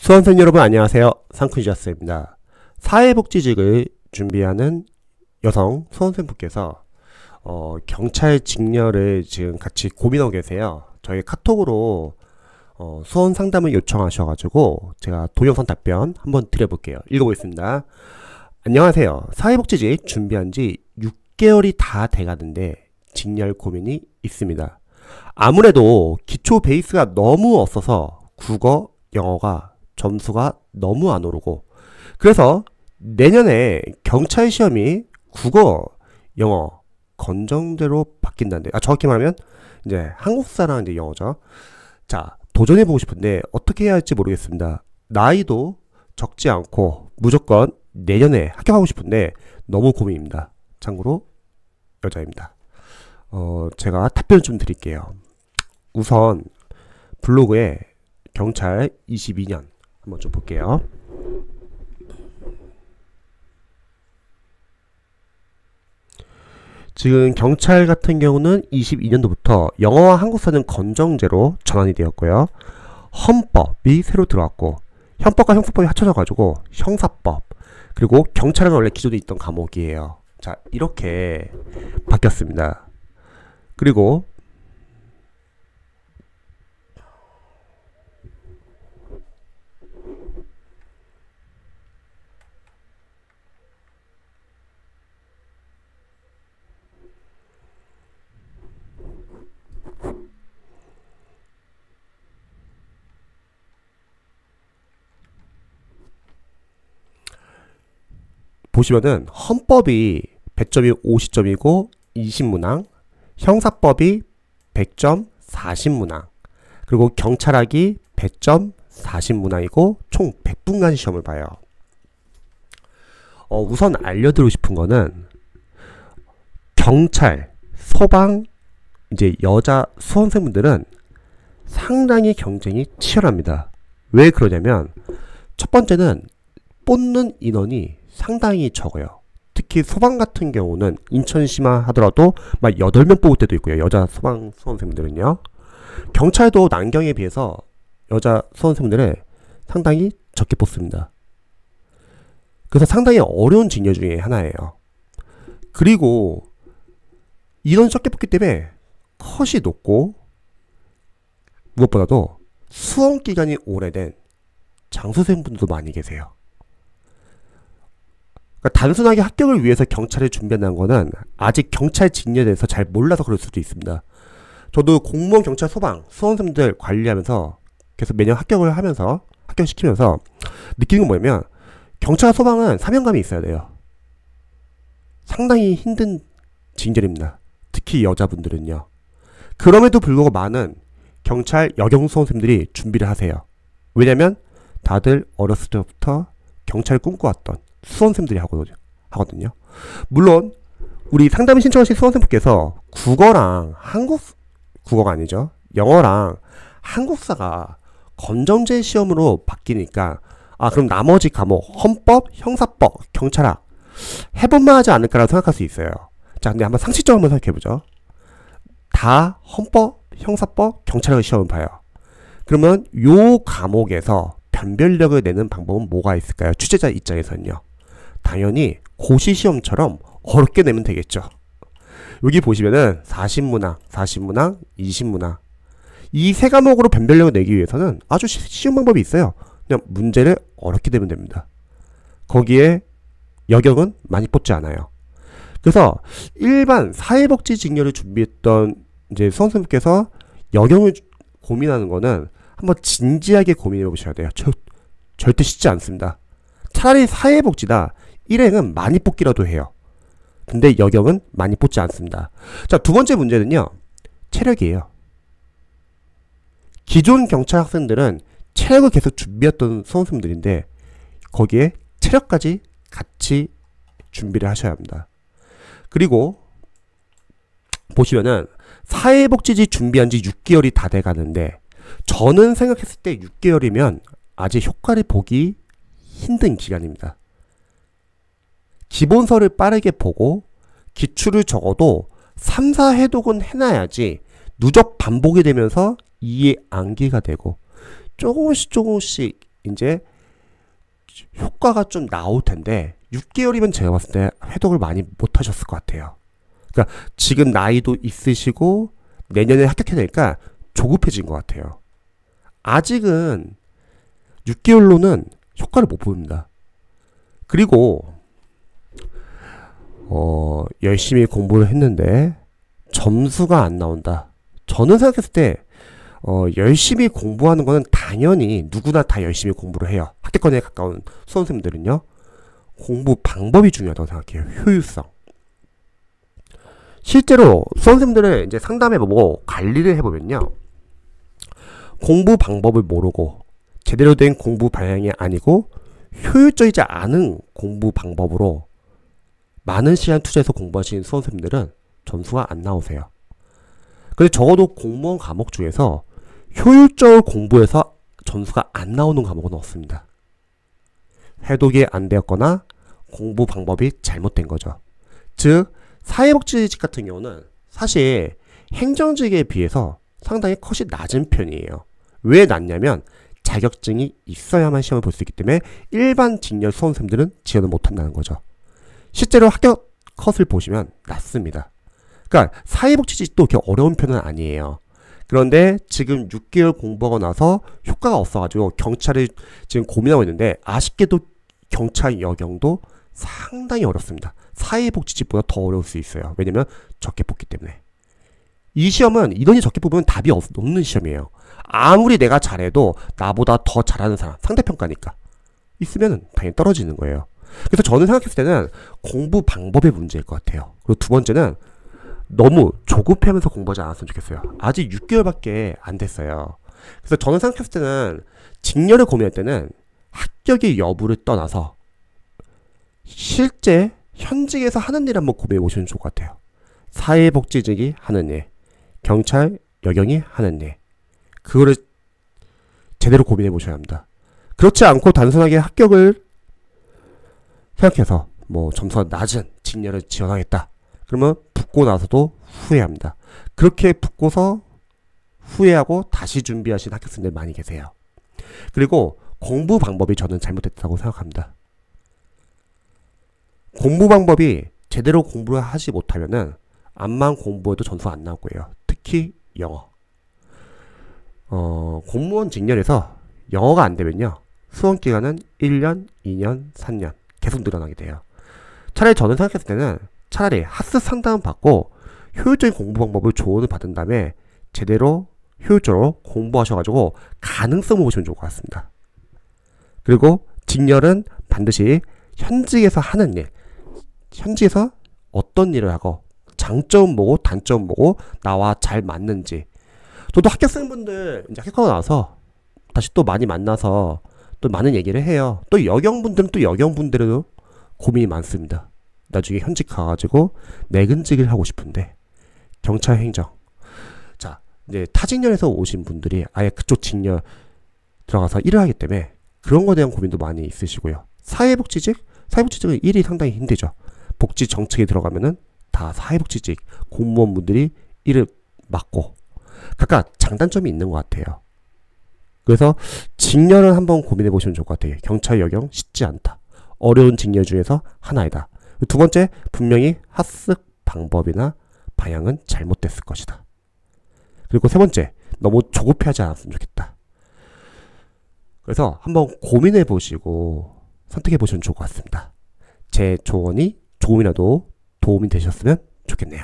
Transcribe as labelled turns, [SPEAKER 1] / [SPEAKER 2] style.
[SPEAKER 1] 수험생 여러분 안녕하세요. 상쿠니자스입니다. 사회복지직을 준비하는 여성 수험생분께서 경찰 직렬을 지금 같이 고민하고 계세요. 저희 카톡으로 수험 상담을 요청하셔가지고 제가 동영상 답변 한번 드려볼게요. 읽어보겠습니다. 안녕하세요. 사회복지직 준비한 지 6개월이 다 돼가는데 직렬 고민이 있습니다. 아무래도 기초 베이스가 너무 없어서 국어, 영어가 점수가 너무 안 오르고, 그래서 내년에 경찰 시험이 국어, 영어 건정대로 바뀐다는데, 정확히 말하면 이제 한국사랑 이제 영어죠. 자, 도전해보고 싶은데 어떻게 해야 할지 모르겠습니다. 나이도 적지 않고 무조건 내년에 합격하고 싶은데 너무 고민입니다. 참고로 여자입니다. 제가 답변 좀 드릴게요. 우선 블로그에 경찰 22년 한번 좀 볼게요. 지금 경찰 같은 경우는 22년도부터 영어와 한국사는 건정제로 전환이 되었고요. 헌법이 새로 들어왔고, 형법과 형사법이 합쳐져 가지고 형사법, 그리고 경찰은 원래 기존에 있던 과목이에요. 자, 이렇게 바뀌었습니다. 그리고 보시면은 헌법이 100점이 50점이고 20문항, 형사법이 100점 40문항, 그리고 경찰학이 100점 40문항이고 총 100분간 시험을 봐요. 우선 알려드리고 싶은 거는 경찰, 소방, 이제 여자 수험생분들은 상당히 경쟁이 치열합니다. 왜 그러냐면 첫 번째는 뽑는 인원이 상당히 적어요. 특히 소방 같은 경우는 인천시만 하더라도 막 8명 뽑을 때도 있고요. 여자 소방 수험생분들은요. 경찰도 난경에 비해서 여자 수험생분들을 상당히 적게 뽑습니다. 그래서 상당히 어려운 직렬 중에 하나예요. 그리고 인원이 적게 뽑기 때문에 컷이 높고, 무엇보다도 수험 기간이 오래된 장수생분들도 많이 계세요. 그러니까 단순하게 합격을 위해서 경찰을 준비한다는 거는 아직 경찰 직렬에 대해서 잘 몰라서 그럴 수도 있습니다. 저도 공무원, 경찰, 소방 수험생들 관리하면서 계속 매년 합격시키면서 느끼는 건 뭐냐면 경찰, 소방은 사명감이 있어야 돼요. 상당히 힘든 직렬입니다. 특히 여자분들은요. 그럼에도 불구하고 많은 경찰, 여경 수험생들이 준비를 하세요. 왜냐면 다들 어렸을 때부터 경찰을 꿈꿔왔던 수험생들이 하거든요. 물론 우리 상담 신청하신 수험생분께서 국어랑 국어가 아니죠. 영어랑 한국사가 건정제 시험으로 바뀌니까 그럼 나머지 과목 헌법, 형사법, 경찰학 해볼만 하지 않을까라고 생각할 수 있어요. 자, 근데 한번 상식적으로 한번 생각해보죠. 다 헌법, 형사법, 경찰학 시험을 봐요. 그러면 요 과목에서 변별력을 내는 방법은 뭐가 있을까요? 취재자 입장에서는요. 당연히 고시시험처럼 어렵게 내면 되겠죠. 여기 보시면은 40문항, 20문항 이 세 과목으로 변별력을 내기 위해서는 아주 쉬운 방법이 있어요. 그냥 문제를 어렵게 내면 됩니다. 거기에 여경은 많이 뽑지 않아요. 그래서 일반 사회복지 직렬을 준비했던 이제 수험생분께서 여경을 고민하는 거는 한번 진지하게 고민해 보셔야 돼요. 절대 쉽지 않습니다. 차라리 사회복지다. 일행은 많이 뽑기라도 해요. 근데 여경은 많이 뽑지 않습니다. 자, 두 번째 문제는요. 체력이에요. 기존 경찰 학생들은 체력을 계속 준비했던 수험생들인데 거기에 체력까지 같이 준비를 하셔야 합니다. 그리고 보시면은 사회복지직 준비한 지 6개월이 다 돼 가는데 저는 생각했을 때 6개월이면 아직 효과를 보기 힘든 기간입니다. 기본서를 빠르게 보고 기출을 적어도 3, 4회독은 해놔야지 누적 반복이 되면서 이해 암기가 되고 조금씩 이제 효과가 좀 나올 텐데 6개월이면 제가 봤을 때 회독을 많이 못 하셨을 것 같아요. 그러니까 지금 나이도 있으시고 내년에 합격해야 되니까 조급해진 것 같아요. 아직은 6개월로는 효과를 못 보입니다. 그리고 열심히 공부를 했는데 점수가 안 나온다. 저는 생각했을 때 열심히 공부하는 거는 당연히 누구나 다 열심히 공부를 해요. 합격권에 가까운 수험생들은요. 공부 방법이 중요하다고 생각해요. 효율성. 실제로 수험생들을 이제 상담해보고 관리를 해보면요. 공부 방법을 모르고 제대로 된 공부 방향이 아니고 효율적이지 않은 공부 방법으로 많은 시간 투자해서 공부하시는 수험생들은 점수가 안 나오세요. 근데 적어도 공무원 과목 중에서 효율적으로 공부해서 점수가 안 나오는 과목은 없습니다. 해독이 안 되었거나 공부 방법이 잘못된 거죠. 즉 사회복지직 같은 경우는 사실 행정직에 비해서 상당히 컷이 낮은 편이에요. 왜 낮냐면 자격증이 있어야만 시험을 볼 수 있기 때문에 일반 직렬 수험생들은 지원을 못한다는 거죠. 실제로 합격 컷을 보시면 낮습니다. 그러니까 사회복지직도 그렇게 어려운 편은 아니에요. 그런데 지금 6개월 공부하고 나서 효과가 없어가지고 경찰을 지금 고민하고 있는데 아쉽게도 경찰 여경도 상당히 어렵습니다. 사회복지직보다 더 어려울 수 있어요. 왜냐면 적게 뽑기 때문에. 이 시험은 인원이 적게 뽑으면 답이 없는 시험이에요. 아무리 내가 잘해도 나보다 더 잘하는 사람, 상대평가니까 있으면 당연히 떨어지는 거예요. 그래서 저는 생각했을 때는 공부 방법의 문제일 것 같아요. 그리고 두 번째는 너무 조급해하면서 공부하지 않았으면 좋겠어요. 아직 6개월밖에 안 됐어요. 그래서 저는 생각했을 때는 직렬을 고민할 때는 합격의 여부를 떠나서 실제 현직에서 하는 일 한번 고민해 보시면 좋을 것 같아요. 사회복지직이 하는 일, 경찰, 여경이 하는 일, 그거를 제대로 고민해 보셔야 합니다. 그렇지 않고 단순하게 합격을 생각해서 뭐 점수가 낮은 직렬을 지원하겠다. 그러면 붙고 나서도 후회합니다. 그렇게 붙고서 후회하고 다시 준비하신 합격생들 많이 계세요. 그리고 공부 방법이 저는 잘못됐다고 생각합니다. 공부 방법이 제대로 공부를 하지 못하면은 암만 공부해도 점수가 안 나올 거예요. 특히 영어. 공무원 직렬에서 영어가 안 되면요. 수험 기간은 1년, 2년, 3년 계속 늘어나게 돼요. 차라리 저는 생각했을 때는 차라리 하스 상담 받고 효율적인 공부 방법을 조언을 받은 다음에 제대로 효율적으로 공부하셔가지고 가능성을 보시면 좋을 것 같습니다. 그리고 직렬은 반드시 현직에서 하는 일, 현직에서 어떤 일을 하고 장점 뭐고 단점 뭐고 나와 잘 맞는지. 저도 합격생분들 이제 합격하고 나서 다시 또 많이 만나서 또 많은 얘기를 해요. 또 여경분들은 또 여경분들에도 고민이 많습니다. 나중에 현직 가가지고 내근직을 하고 싶은데 경찰 행정. 자, 이제 타직렬에서 오신 분들이 아예 그쪽 직렬 들어가서 일을 하기 때문에 그런 거에 대한 고민도 많이 있으시고요. 사회복지직은 일이 상당히 힘들죠. 복지 정책에 들어가면은 다 사회복지직 공무원분들이 일을 맡고 각각 장단점이 있는 것 같아요. 그래서 직렬을 한번 고민해 보시면 좋을 것 같아요. 경찰 여경 쉽지 않다. 어려운 직렬 중에서 하나이다. 두 번째, 분명히 합격 방법이나 방향은 잘못됐을 것이다. 그리고 세 번째, 너무 조급해하지 않았으면 좋겠다. 그래서 한번 고민해 보시고 선택해 보시면 좋을 것 같습니다. 제 조언이 조금이라도 도움이 되셨으면 좋겠네요.